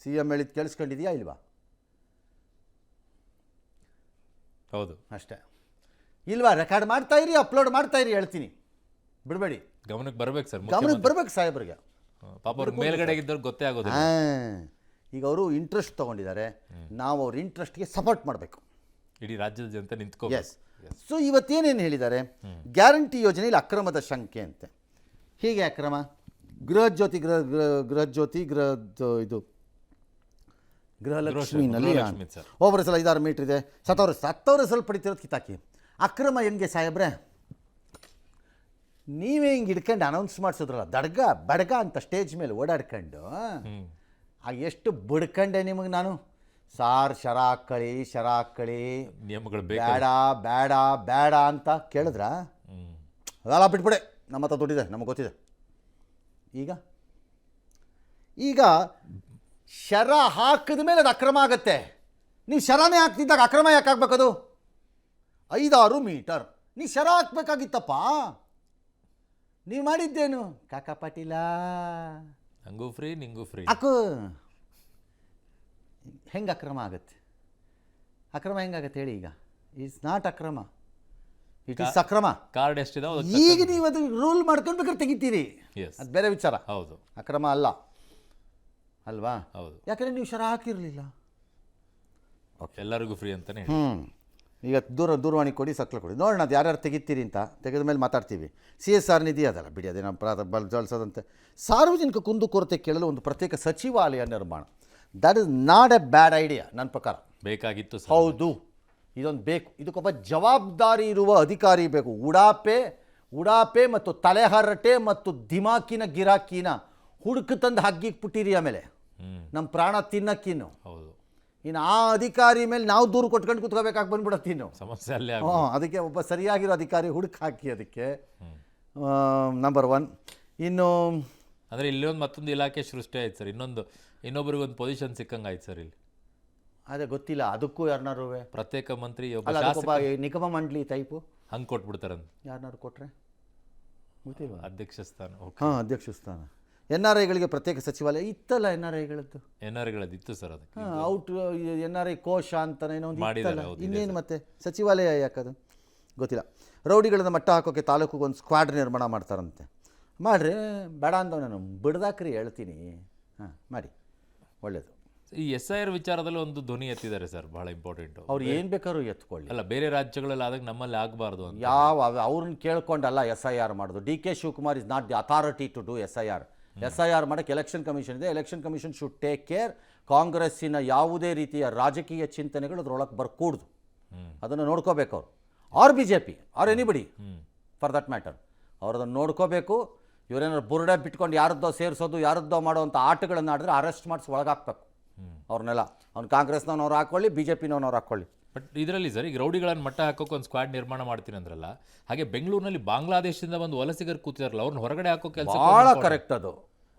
CM ಹೇಳಿದ್ ಕೇಳಿಸ್ಕೊಂಡಿದ್ಯಾ ಇಲ್ವಾ? ಹೌದು, ಅಷ್ಟೇ. ಇಲ್ವಾ? ರೆಕಾರ್ಡ್ ಮಾಡ್ತಾ ಇರಿ, ಅಪ್ಲೋಡ್ ಮಾಡ್ತಾ ಇರಿ, ಹೇಳ್ತೀನಿ, ಬಿಡಬೇಡಿ. ಗಮನಕ್ಕೆ ಬರ್ಬೇಕು ಸರ್, ಗಮನಕ್ಕೆ ಬರ್ಬೇಕು ಸಾಹೇಬ್ರಿಗೆ. ಪಾಪ ಅವ್ರ ಮೇಲ್ಗಡೆ ಇದ್ದವ್ರು ಗೊತ್ತೇ ಆಗೋದು. ಈಗ ಅವರು ಇಂಟ್ರೆಸ್ಟ್ ತೊಗೊಂಡಿದ್ದಾರೆ, ನಾವು ಅವ್ರ ಇಂಟ್ರೆಸ್ಟ್ಗೆ ಸಪೋರ್ಟ್ ಮಾಡಬೇಕು. ಇಡೀ ರಾಜ್ಯದ ಜನತೆ ನಿಂತ್ಕೋ. ಎಸ್. ಸೊ ಇವತ್ತೇನೇನು ಹೇಳಿದ್ದಾರೆ, ಗ್ಯಾರಂಟಿ ಯೋಜನೆಯಲ್ಲಿ ಅಕ್ರಮದ ಶಂಕೆ ಅಂತೆ. ಹೀಗೆ ಅಕ್ರಮ, ಗೃಹಜ್ಯೋತಿ ಇದು ಗೃಹಲಕ್ಷ್ಮಿನಲ್ಲಿ ಒಬ್ಬರ ಸಲ 5-6 ಮೀಟ್ರ್ ಇದೆ, 10,000 ಸಲ ಪಡಿತಿರೋದು ಕಿತ್ತಾಕಿ. ಅಕ್ರಮ ಹೆಂಗೆ ಸಾಹೇಬ್ರೆ? ನೀವೇ ಹಿಂಗೆ ಹಿಡ್ಕೊಂಡು ಅನೌನ್ಸ್ ಮಾಡಿಸಿದ್ರಲ್ಲ, ಬಡಗ ಅಂತ ಸ್ಟೇಜ್ ಮೇಲೆ ಓಡಾಡ್ಕೊಂಡು ಎಷ್ಟು ಬಡ್ಕಂಡೆ ನಿಮಗೆ ನಾನು. ಶರ ಹಾಕ್ಕೊಳ್ಳಿ ನಿಯಮಗಳು ಬೇಡ ಬೇಡ ಬೇಡ ಅಂತ ಕೇಳಿದ್ರ ಅದೆಲ್ಲ ಬಿಟ್ಬಿಡೆ, ನಮ್ಮ ಹತ್ರ ದುಡ್ಡಿದೆ, ನಮಗೆ ಗೊತ್ತಿದೆ. ಈಗ ಶರ ಹಾಕಿದ ಮೇಲೆ ಅದು ಅಕ್ರಮ ಆಗತ್ತೆ. ನೀವು ಶರನೇ ಹಾಕ್ತಿದ್ದಾಗ ಅಕ್ರಮ ಯಾಕೆ ಆಗ್ಬೇಕದು? 5-6 ಮೀಟರ್ ನೀವು ಶರ ಹಾಕ್ಬೇಕಾಗಿತ್ತಪ್ಪ. ನೀವು ಮಾಡಿದ್ದೇನು ಕಾಕಾ ಪಾಟೀಲ? ನಂಗೂ ಫ್ರೀ ನಿಂಗೂ ಫ್ರೀ ಹಾಕು. ಹೆಂಗೆ ಅಕ್ರಮ ಆಗುತ್ತೆ? ಅಕ್ರಮ ಹೆಂಗಾಗತ್ತೆ ಹೇಳಿ? ಈಗ ಇಟ್ಸ್ ನಾಟ್ ಅಕ್ರಮ, ಇಟ್ ಇಸ್ ಅಕ್ರಮ. ಕಾರ್ಡ್ ಎಷ್ಟಿದೆ ಈಗ ನೀವು ಅದು ರೂಲ್ ಮಾಡ್ಕೊಂಡು ಬೇಕಾದ್ರೆ ತೆಗಿತೀರಿ, ಅದು ಬೇರೆ ವಿಚಾರ. ಹೌದು, ಅಕ್ರಮ ಅಲ್ಲ ಅಲ್ವಾ? ಹೌದು. ಯಾಕಂದರೆ ನೀವು ಶರ ಹಾಕಿರಲಿಲ್ಲ. ಎಲ್ಲರಿಗೂ ಫ್ರೀ ಅಂತಾನೆ. ಈಗ ದೂರವಾಣಿ ಕೊಡಿ, ಸಕ್ಲ ಕೊಡಿ, ನೋಡೋಣ ಅದು ಯಾರ್ಯಾರು ತೆಗಿತೀರಿ ಅಂತ. ತೆಗೆದ ಮೇಲೆ ಮಾತಾಡ್ತೀವಿ. CSR ನಿಧಿ ಅದಲ್ಲ ಬಿಡಿ, ಅದೇ ನಮ್ಮ ಬಳಸೋದಂತೆ. ಸಾರ್ವಜನಿಕ ಕುಂದುಕೊರತೆ ಕೇಳಲು ಒಂದು ಪ್ರತ್ಯೇಕ ಸಚಿವಾಲಯ ನಿರ್ಮಾಣ, that is not a bad idea ನನ್ನ ಪ್ರಕಾರ. ಬೇಕಾಗಿತ್ತು. ಹೌದು, ಇದೊಂದು ಬೇಕು. ಇದಕ್ಕೊಬ್ಬ ಜವಾಬ್ದಾರಿ ಇರುವ ಅಧಿಕಾರಿ ಬೇಕು. ಉಡಾಪೆ ಮತ್ತು ತಲೆಹರಟೆ ಮತ್ತು ದಿಮಾಕಿನ ಗಿರಾಕಿನ ಹುಡುಕು ತಂದು ಹಗ್ಗಿಗೆ ಪುಟ್ಟಿರಿ, ಆಮೇಲೆ ನಮ್ಮ ಪ್ರಾಣ ತಿನ್ನಕ್ಕಿನ್ನು. ಹೌದು, ಇನ್ನು ಆ ಅಧಿಕಾರಿ ಮೇಲೆ ನಾವು ದೂರು ಕೊಟ್ಕೊಂಡು ಕುತ್ಕೋಬೇಕಾಗಿ ಬಂದ್ಬಿಡತ್ತೆ ಇನ್ನು. ಸಮಸ್ಯೆ ಅಲ್ಲೇ. ಅದಕ್ಕೆ ಒಬ್ಬ ಸರಿಯಾಗಿರೋ ಅಧಿಕಾರಿ ಹುಡುಕ್ ಹಾಕಿ ಅದಕ್ಕೆ. ನಂಬರ್ 1. ಇನ್ನು ಅಂದರೆ ಇಲ್ಲಿ ಒಂದು ಮತ್ತೊಂದು ಇಲಾಖೆ ಸೃಷ್ಟಿ ಆಯ್ತು ಸರ್, ಇನ್ನೊಬ್ರಿಗೊಂದು ಪೊಸಿಷನ್ ಸಿಕ್ಕಂಗೆ ಆಯ್ತು ಸರ್ ಇಲ್ಲಿ. ಅದೇ ಗೊತ್ತಿಲ್ಲ, ಅದಕ್ಕೂ ಯಾರನ್ನಾರು ಪ್ರತ್ಯೇಕ ಮಂತ್ರಿ ನಿಗಮ ಮಂಡಳಿ ಟೈಪು ಹಂಗೆ ಕೊಟ್ಬಿಡ್ತಾರಂತ. ಯಾರನ್ನಾರು ಕೊಟ್ರೆ ಗೊತ್ತಿಲ್ಲ. ಅಧ್ಯಕ್ಷ ಸ್ಥಾನ. ಅಧ್ಯಕ್ಷ ಸ್ಥಾನ. NRIಗಳಿಗೆ ಪ್ರತ್ಯೇಕ ಸಚಿವಾಲಯ ಇತ್ತಲ್ಲ, NRIಗಳದ್ದು ಇತ್ತು ಸರ್. ಅದಕ್ಕೆ ಔಟ್ NRI ಕೋಶ ಅಂತ ಏನೋ ಮಾಡಿದ್ದಾರೆ. ಇನ್ನೇನು ಮತ್ತೆ ಸಚಿವಾಲಯ ಯಾಕದು ಗೊತ್ತಿಲ್ಲ. ರೌಡಿಗಳನ್ನ ಮಟ್ಟ ಹಾಕೋಕ್ಕೆ ತಾಲೂಕಿಗೊಂದು ಸ್ಕ್ವಾಡ್ ನಿರ್ಮಾಣ ಮಾಡ್ತಾರಂತೆ. ಮಾಡ್ರಿ, ಬೇಡ ಅಂದವ ನಾನು ಬಿಡ್ದಾಕ್ರಿ, ಹೇಳ್ತೀನಿ. ಮಾಡಿ, ಒಳ್ಳೇದು. ಈ SIR ವಿಚಾರದಲ್ಲಿ ಒಂದು ಧ್ವನಿ ಎತ್ತಿದ್ದಾರೆ ಸರ್, ಬಹಳ ಇಂಪಾರ್ಟೆಂಟು. ಅವ್ರು ಏನು ಬೇಕಾದ್ರೂ ಎತ್ಕೊಳ್ಳಿ. ಅಲ್ಲ, ಬೇರೆ ರಾಜ್ಯಗಳಲ್ಲಿ ಆದಾಗ ನಮ್ಮಲ್ಲಿ ಆಗಬಾರ್ದು ಅಂತ. ಅವ್ರನ್ನ ಕೇಳ್ಕೊಂಡಲ್ಲ SIR ಮಾಡೋದು. DK Shivakumar is not the authority to do SIR. SIR ಮಾಡೋಕ್ಕೆ ಎಲೆಕ್ಷನ್ ಕಮಿಷನ್ ಇದೆ. Election commission should take care. ಕಾಂಗ್ರೆಸ್ಸಿನ ಯಾವುದೇ ರೀತಿಯ ರಾಜಕೀಯ ಚಿಂತನೆಗಳು ಅದ್ರೊಳಗೆ ಬರ್ಕೂಡ್ದು, ಅದನ್ನು ನೋಡ್ಕೋಬೇಕು ಅವರು. Or BJP or anybody for that matter, ಅವ್ರದನ್ನು ನೋಡ್ಕೋಬೇಕು. ಇವರೇನಾದ್ರು ಬುರುಡೆ ಬಿಟ್ಕೊಂಡು ಯಾರದ್ದೋ ಸೇರಿಸೋದು, ಯಾರದ್ದೋ ಮಾಡೋವಂಥ ಆಟಗಳನ್ನು ಆಡಿದ್ರೆ ಅರೆಸ್ಟ್ ಮಾಡಿಸಿ ಒಳಗಾಕ್ಬೇಕು ಅವ್ರನ್ನೆಲ್ಲ. ಅವ್ನು ಕಾಂಗ್ರೆಸ್ನವ್ರು ಹಾಕ್ಕೊಳ್ಳಿ, BJPನವ್ರು ಹಾಕ್ಕೊಳ್ಳಿ. ಬಟ್ ಇದರಲ್ಲಿ ಸರ್, ಈಗ ರೌಡಿಗಳನ್ನು ಮಟ್ಟ ಹಾಕೋಕೆ ಒಂದು ಸ್ಕ್ವಾಡ್ ನಿರ್ಮಾಣ ಮಾಡ್ತೀನಿ ಅಂದ್ರಲ್ಲ, ಹಾಗೆ ಬೆಂಗಳೂರಿನಲ್ಲಿ ಬಾಂಗ್ಲಾದೇಶದಿಂದ ಒಂದು ವಲಸಿಗರು ಕೂತಿದಾರಲ್ಲ, ಅವ್ರನ್ನ ಹೊರಗಡೆ ಹಾಕೋ ಕೆಲಸ ಭಾಳ ಕರೆಕ್ಟ್.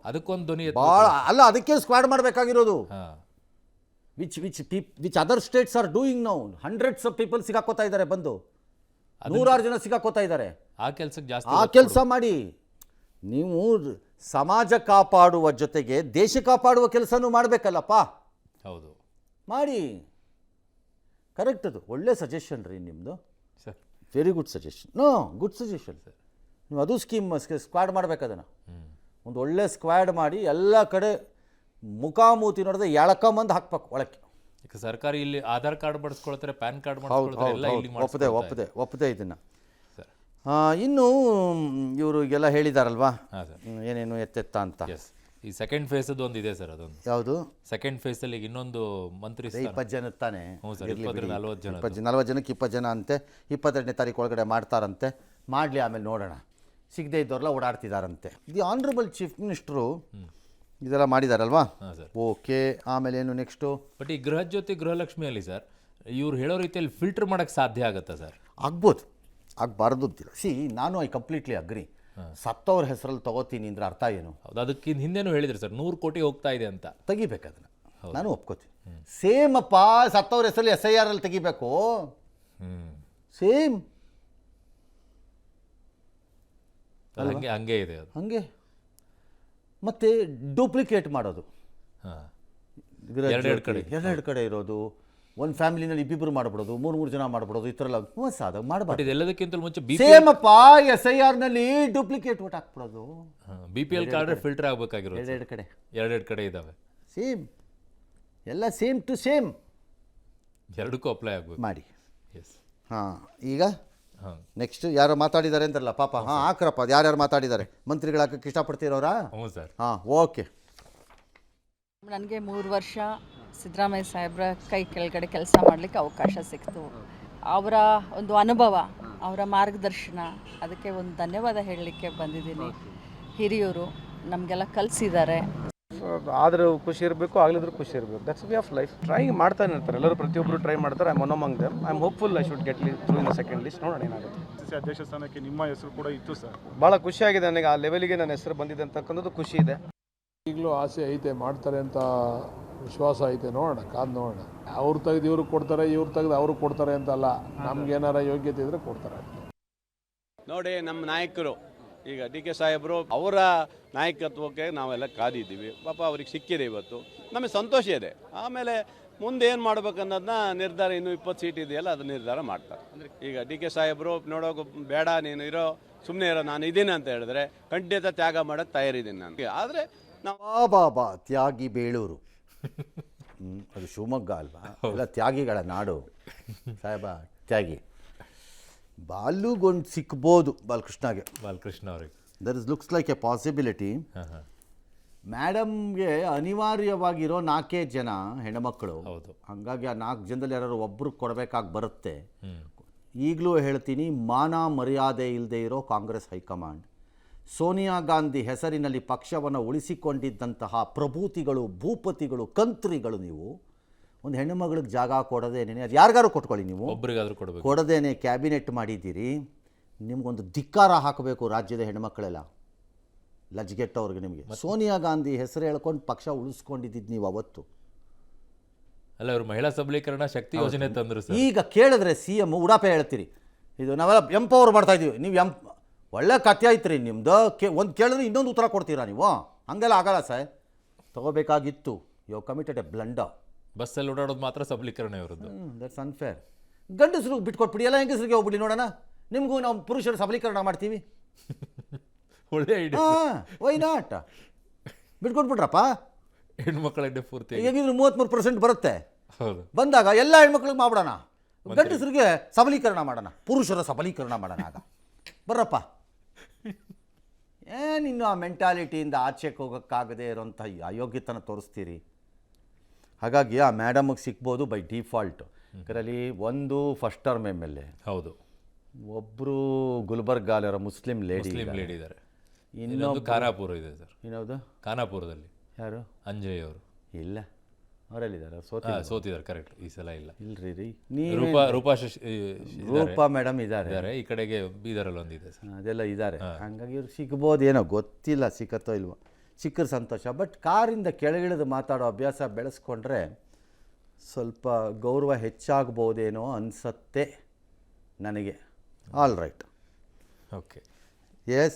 ಅದಕ್ಕೊಂದು ಧ್ವನಿ ಭಾಳ ಅಲ್ಲ, ಅದಕ್ಕೆ ಸ್ಕ್ವಾಡ್ ಮಾಡಬೇಕಾಗಿರೋದು. Which other states are doing now. Hundreds of people ಸಿಗಾಕೋತಾ ಇದ್ದಾರೆ, ಬಂದು 100 ಜನ ಸಿಗಾಕೋತಾ ಇದ್ದಾರೆ. ಆ ಕೆಲಸಕ್ಕೆ ಜಾಸ್ತಿ ಆ ಕೆಲಸ ಮಾಡಿ. ನೀವು ಸಮಾಜ ಕಾಪಾಡುವ ಜೊತೆಗೆ ದೇಶ ಕಾಪಾಡುವ ಕೆಲಸನೂ ಮಾಡಬೇಕಲ್ಲಪ್ಪ. ಹೌದು, ಮಾಡಿ. ಕರೆಕ್ಟ್, ಅದು ಒಳ್ಳೆ ಸಜೆಷನ್ ರೀ ನಿಮ್ಮದು sir. Very good suggestion. Good suggestion sir. ನೀವು ಅದು ಸ್ಕ್ವಾಡ್ ಮಾಡಬೇಕು. ಅದನ್ನು ಒಂದು ಒಳ್ಳೆ ಸ್ಕ್ವಾಡ್ ಮಾಡಿ ಎಲ್ಲ ಕಡೆ ಮುಖಾಮೂತಿ ನೋಡಿದ್ರೆ ಎಳ್ಕೊಂಬಂದು ಹಾಕ್ಬೇಕು ಒಳಕ್ಕೆ. ಈಗ ಸರ್ಕಾರಿ ಇಲ್ಲಿ ಆಧಾರ್ ಕಾರ್ಡ್ ಮಾಡಿಸ್ಕೊಳ್ತಾರೆ, ಪ್ಯಾನ್ ಕಾರ್ಡ್ ಮಾಡಿಸ್ಕೊಳ್ತಾರೆ, ಎಲ್ಲ ಇಲ್ಲಿ ಒಪ್ಪದೆ ಇದನ್ನು. ಇನ್ನು ಇವರು ಎಲ್ಲ ಹೇಳಿದಾರಲ್ವಾ, ಏನೇನು ಎತ್ತೆತ್ತ ಅಂತ. ಈ ಸೆಕೆಂಡ್ ಫೇಸದ್ದು ಒಂದು ಇದೆ ಸರ್, ಅದೊಂದು ಯಾವುದು ಸೆಕೆಂಡ್ ಫೇಸಲ್ಲಿ ಈಗ ಇನ್ನೊಂದು ಮಂತ್ರಿ ಸ್ಥಾನ. 20 ಜನ ತಾನೆ, ಹ್ಞೂ ಸರ್, 20-40 ಜನ. 40 ಜನಕ್ಕೆ 20 ಜನ ಅಂತೆ, 22ನೇ ತಾರೀಕು ಒಳಗಡೆ ಮಾಡ್ತಾರಂತೆ. ಮಾಡಲಿ, ಆಮೇಲೆ ನೋಡೋಣ. ಸಿಗದೆ ಇದ್ದವ್ರೆಲ್ಲ ಓಡಾಡ್ತಿದ್ದಾರಂತೆ. ದಿ ಆನರಬಲ್ ಚೀಫ್ ಮಿನಿಸ್ಟ್ರು ಇದೆಲ್ಲ ಮಾಡಿದಾರಲ್ವಾ? ಹಾಂ ಸರ್. ಓಕೆ, ಆಮೇಲೆ ಏನು ನೆಕ್ಸ್ಟು? ಬಟ್ ಈ ಗೃಹ ಜ್ಯೋತಿ ಗೃಹಲಕ್ಷ್ಮಿಯಲ್ಲಿ ಸರ್ ಇವ್ರು ಹೇಳೋ ರೀತಿಯಲ್ಲಿ ಫಿಲ್ಟರ್ ಮಾಡೋಕ್ಕೆ ಸಾಧ್ಯ ಆಗುತ್ತಾ ಸರ್? ಆಗ್ಬೋದು, ಆಗಬಾರ್ದು ಅಂತಿಲ್ಲ. ನಾನು ಐ ಕಂಪ್ಲೀಟ್ಲಿ ಅಗ್ರಿ. ಸತ್ತವ್ರ ಹೆಸರಲ್ಲಿ ತಗೋತೀನಿ ಅಂದ್ರೆ ಅರ್ಥ ಏನು? ಹೌದು, ಅದಕ್ಕಿಂತ ಹಿಂದೆನೂ ಹೇಳಿದ್ರು ಸರ್ 100 ಕೋಟಿ ಹೋಗ್ತಾ ಇದೆ ಅಂತ. ತೆಗಿಬೇಕು ಅದನ್ನು, ನಾನು ಒಪ್ಕೋತೀನಿ. ಸೇಮ್ ಅಪ್ಪ, ಸತ್ತವ್ರ ಹೆಸರಲ್ಲಿ SIR ಅಲ್ಲಿ ತೆಗಿಬೇಕು. ಸೇಮ್ ಹಂಗೆ ಹಂಗೆ ಇದೆ ಅದು. ಹಂಗೆ ಮತ್ತೆ ಡೂಪ್ಲಿಕೇಟ್ ಮಾಡೋದು, ಹಾಂ, ಎರಡು ಕಡೆ ಇರೋದು. ಒಂದು ಫ್ಯಾಮಿಲಿನಲ್ಲಿ ಇಬ್ಬಿಬ್ಬರು ಮಾಡ್ಬಿಡೋದು, 3 ಜನ ಮಾಡ್ಬಿಡೋದು, ಈ ಥರ ಎಲ್ಲ ಮೋಸ ಆದಾಗ ಮಾಡಬಾರ್ದು. ಇದೆಲ್ಲದಕ್ಕಿಂತ ಮುಂಚೆ ಸೇಮ್ ಅಪ್ಪ, SIR ನಲ್ಲಿ ಡೂಪ್ಲಿಕೇಟ್ ಓಟ್ ಹಾಕ್ಬಿಡೋದು. BPL ಕಾರ್ಡ್ ಫಿಲ್ಟರ್ ಆಗಬೇಕಾಗಿರೋದು ಎರಡು ಕಡೆ ಇದ್ದಾವೆ. ಸೇಮ್, ಎಲ್ಲ ಸೇಮ್ ಟು ಸೇಮ್ ಎರಡಕ್ಕೂ ಅಪ್ಲೈ ಆಗಬೇಕು ಮಾಡಿ. ಎಸ್. ಹಾಂ, ಈಗ ಹಾಂ, ನೆಕ್ಸ್ಟ್ ಯಾರು ಮಾತಾಡಿದ್ದಾರೆ ಅಂತಾರಲ್ಲ ಪಾಪ. ಹಾಂ, ಹಾಕ್ರಪ್ಪ, ಅದು ಯಾರ್ಯಾರು ಮಾತಾಡಿದ್ದಾರೆ? ಮಂತ್ರಿಗಳು ಹಾಕಕ್ಕೆ ಇಷ್ಟಪಡ್ತಿರೋರಾ? ಹ್ಞೂ ಸರ್. ಹಾಂ, ಓಕೆ. ನನಗೆ 3 ವರ್ಷ ಸಿದ್ದರಾಮಯ್ಯ ಸಾಹೇಬ್ರ ಕೈ ಕೆಳಗಡೆ ಕೆಲಸ ಮಾಡಲಿಕ್ಕೆ ಅವಕಾಶ ಸಿಕ್ತು. ಅವರ ಒಂದು ಅನುಭವ, ಅವರ ಮಾರ್ಗದರ್ಶನ, ಅದಕ್ಕೆ ಒಂದು ಧನ್ಯವಾದ ಹೇಳಲಿಕ್ಕೆ ಬಂದಿದ್ದೀನಿ. ಹಿರಿಯರು ನಮಗೆಲ್ಲ ಕಲಿಸಿದ್ದಾರೆ. ಆದರೂ ಖುಷಿ ಇರಬೇಕು, ಆಗಲಿದ್ರು ಖುಷಿ ಇರಬೇಕು. That's way of life. Try ಮಾಡ್ತಾನೆ ಇರ್ತಾರೆ ಎಲ್ಲರೂ, ಪ್ರತಿಯೊಬ್ಬರು ಟ್ರೈ ಮಾಡ್ತಾರೆ. I am one among them. I am hopeful I should get through in the second list. ನೋಡೋಣ ಏನಾಗುತ್ತೆ. ಅಧ್ಯಕ್ಷ ಸ್ಥಾನಕ್ಕೆ ನಿಮ್ಮ ಹೆಸರು ಕೂಡ ಇತ್ತು ಸರ್. ಭಾಳ ಖುಷಿಯಾಗಿದೆ ನನಗೆ, ಆ ಲೆವೆಲಿಗೆ ನನ್ನ ಹೆಸರು ಬಂದಿದೆ ಅಂತಕ್ಕಂಥದ್ದು ಖುಷಿ ಇದೆ. ಈಗಲೂ ಆಸೆ ಐತೆ, ಮಾಡ್ತಾರೆ ಅಂತ ವಿಶ್ವಾಸ ಐತೆ. ನೋಡೋಣ, ಕಾದು ನೋಡೋಣ. ಅವ್ರು ತೆಗೆದು ಇವ್ರಿಗೆ ಕೊಡ್ತಾರೆ, ಇವ್ರು ತೆಗೆದು ಅವ್ರಿಗೆ ಕೊಡ್ತಾರೆ ಅಂತಲ್ಲ, ನಮ್ಗೆ ಏನಾರ ಯೋಗ್ಯತೆ ಇದ್ರೆ ಕೊಡ್ತಾರೆ. ನೋಡಿ, ನಮ್ಮ ನಾಯಕರು ಈಗ DK ಸಾಹೇಬರು, ಅವರ ನಾಯಕತ್ವಕ್ಕೆ ನಾವೆಲ್ಲ ಕಾದಿದ್ದೀವಿ. ಪಾಪ ಅವ್ರಿಗೆ ಸಿಕ್ಕಿದೆ ಇವತ್ತು, ನಮಗೆ ಸಂತೋಷ ಇದೆ. ಆಮೇಲೆ ಮುಂದೆ ಏನು ಮಾಡ್ಬೇಕನ್ನೋದನ್ನ ನಿರ್ಧಾರ, ಇನ್ನೂ 20 ಸೀಟ್ ಇದೆಯಲ್ಲ, ಅದು ನಿರ್ಧಾರ ಮಾಡ್ತಾರೆ. ಈಗ DK ಸಾಹೇಬರು ನೋಡೋಕೆ ಬೇಡ, ನೀನು ಇರೋ, ಸುಮ್ಮನೆ ಇರೋ, ನಾನು ಇದ್ದೀನಿ ಅಂತ ಹೇಳಿದ್ರೆ ಖಂಡಿತ ತ್ಯಾಗ ಮಾಡೋಕ್ಕೆ ತಯಾರಿದ್ದೀನಿ ನಾನು. ಆದರೆ ಬಾಬಾ ತ್ಯಾಗಿ ಬೇಳೂರು, ಅದು ಶಿವಮೊಗ್ಗ ಅಲ್ವಾ? ಎಲ್ಲ ತ್ಯಾಗಿಗಳ ನಾಡು ಸಾಹೇಬ, ತ್ಯಾಗಿ. ಬಾಲುಗೊಂಡು ಸಿಕ್ಬೋದು ಬಾಲಕೃಷ್ಣಗೆ, ಬಾಲಕೃಷ್ಣ ಅವ್ರಿಗೆ. There is looks like a possibility. ಮೇಡಮ್ಗೆ ಅನಿವಾರ್ಯವಾಗಿರೋ 4 ಜನ ಹೆಣ್ಮಕ್ಳು. ಹೌದು. ಹಾಗಾಗಿ ಆ 4 ಜನದಲ್ಲಿ ಯಾರು ಒಬ್ರಿಗೆ ಕೊಡಬೇಕಾಗಿ ಬರುತ್ತೆ. ಈಗಲೂ ಹೇಳ್ತೀನಿ, ಮಾನ ಮರ್ಯಾದೆ ಇಲ್ಲದೆ ಇರೋ ಕಾಂಗ್ರೆಸ್ ಹೈಕಮಾಂಡ್, ಸೋನಿಯಾ ಗಾಂಧಿ ಹೆಸರಿನಲ್ಲಿ ಪಕ್ಷವನ್ನು ಉಳಿಸಿಕೊಂಡಿದ್ದಂತಹ ಪ್ರಭೂತಿಗಳು, ಭೂಪತಿಗಳು, ಕಂತ್ರಿಗಳು, ನೀವು ಒಂದು ಹೆಣ್ಣು ಮಗಳಿಗೆ ಜಾಗ ಕೊಡದೇನೆ, ಅದು ಯಾರಿಗಾರು ಕೊಟ್ಕೊಳ್ಳಿ, ನೀವು ಒಬ್ರಿಗಾದ್ರೂ ಕೊಡಬೇಕು, ಕೊಡದೇನೆ ಕ್ಯಾಬಿನೆಟ್ ಮಾಡಿದ್ದೀರಿ. ನಿಮ್ಗೊಂದು ಧಿಕ್ಕಾರ ಹಾಕಬೇಕು ರಾಜ್ಯದ ಹೆಣ್ಮಕ್ಳೆಲ್ಲ, ಲಜ್ಗೆಟ್ಟವ್ರಿಗೆ. ನಿಮಗೆ ಸೋನಿಯಾ ಗಾಂಧಿ ಹೆಸರು ಹೇಳ್ಕೊಂಡು ಪಕ್ಷ ಉಳಿಸ್ಕೊಂಡಿದ್ದು ನೀವು ಅವತ್ತು. ಅಲ್ಲ, ಇವರು ಮಹಿಳಾ ಸಬಲೀಕರಣ ಶಕ್ತಿ ಯೋಜನೆ ತಂದರು ಸರ್. ಈಗ ಕೇಳಿದ್ರೆ CM ಉಡಾಪೆ ಹೇಳ್ತೀರಿ, ಇದು ನಾವೆಲ್ಲ ಎಂಪವರ್ ಮಾಡ್ತಾಯಿದ್ದೀವಿ. ನೀವು ಒಳ್ಳೆ ಕಥೆ ಆಯ್ತು ರೀ ನಿಮ್ಮದು. ಒಂದು ಕೇಳಿದ್ರೆ ಇನ್ನೊಂದು ಉತ್ತರ ಕೊಡ್ತೀರಾ ನೀವು? ಹಂಗೆಲ್ಲ ಆಗಲ್ಲ ಸರ್, ತೊಗೋಬೇಕಾಗಿತ್ತು. You committed a blunder. ಬಸ್ಸಲ್ಲಿ ಓಡಾಡೋದು ಮಾತ್ರ ಸಬಲೀಕರಣ ಇರೋದು. That's unfair. ಗಂಡಸರಿಗೆ ಬಿಟ್ಕೊಟ್ಬಿಡಿ, ಎಲ್ಲ ಹೆಂಗಸರಿಗೆ ಹೋಗ್ಬಿಡಿ, ನೋಡೋಣ. ನಿಮಗೂ ನಾವು ಪುರುಷರು ಸಬಲೀಕರಣ ಮಾಡ್ತೀವಿ. ಒಳ್ಳೆ ಐಡಿಯಾ. Why not? ಬಿಟ್ಕೊಟ್ಬಿಟ್ರಪ್ಪ, ಹೆಣ್ಮಕ್ಳಿಗೆ ಪೂರ್ತಿ ಹೇಗಿದ್ರು 33% ಬರುತ್ತೆ. ಹೌದು, ಬಂದಾಗ ಎಲ್ಲ ಹೆಣ್ಮಕ್ಳಿಗೆ ಮಾಡ್ಬಿಡೋಣ, ಗಂಡಸರಿಗೆ ಸಬಲೀಕರಣ ಮಾಡೋಣ, ಪುರುಷರ ಸಬಲೀಕರಣ ಮಾಡೋಣ. ಆಗ ಬರ್ರಪ್ಪ. ಏನಿನ್ನು ಆ ಮೆಂಟಾಲಿಟಿಯಿಂದ ಆಚೆಗೆ ಹೋಗೋಕ್ಕಾಗದೇ ಇರೋಂಥ ಅಯೋಗ್ಯತನ ತೋರಿಸ್ತೀರಿ. ಹಾಗಾಗಿ ಆ ಮೇಡಮ್ಗೆ ಸಿಗ್ಬೋದು ಬೈ ಡಿಫಾಲ್ಟ್. ಇದರಲ್ಲಿ ಒಂದು ಫಸ್ಟ್ ಟರ್ಮ್ MLA, ಹೌದು, ಒಬ್ಬರು ಗುಲ್ಬರ್ಗಾಲಿರೋ ಮುಸ್ಲಿಂ ಲೇಡಿ ಇದ್ದಾರೆ, ಇನ್ನೊಂದು ಖಾನಾಪುರ ಇದೆ ಸರ್. ಇನ್ನೊಂದು ಖಾನಾಪುರದಲ್ಲಿ ಯಾರು? ಅಂಜಯ್ ಅವರು. ಇಲ್ಲ, ಅವರಲ್ಲಿದ್ದಾರೆ, ಸೋತಿದ್ದಾರೆ. ಕರೆಕ್ಟ್, ಈ ಸಲ ಇಲ್ಲ. ಇಲ್ರಿ ರೀ, ರೂಪಾ ಮೇಡಮ್ ಇದ್ದಾರೆ. ಈ ಕಡೆಗೆ ಬೀದರಲ್ಲಿ ಒಂದಿದೆ ಸರ್, ಅದೆಲ್ಲ ಇದ್ದಾರೆ. ಹಾಗಾಗಿ ಇವ್ರು ಸಿಗ್ಬೋದೇನೋ, ಗೊತ್ತಿಲ್ಲ ಸಿಕ್ಕತ್ತೋ ಇಲ್ವೋ. ಸಿಕ್ಕರೆ ಸಂತೋಷ. ಬಟ್ ಕಾರಿಂದ ಕೆಳಗಿಳಿದು ಮಾತಾಡೋ ಅಭ್ಯಾಸ ಬೆಳೆಸ್ಕೊಂಡ್ರೆ ಸ್ವಲ್ಪ ಗೌರವ ಹೆಚ್ಚಾಗ್ಬೋದೇನೋ ಅನಿಸತ್ತೆ ನನಗೆ. All right, okay, S.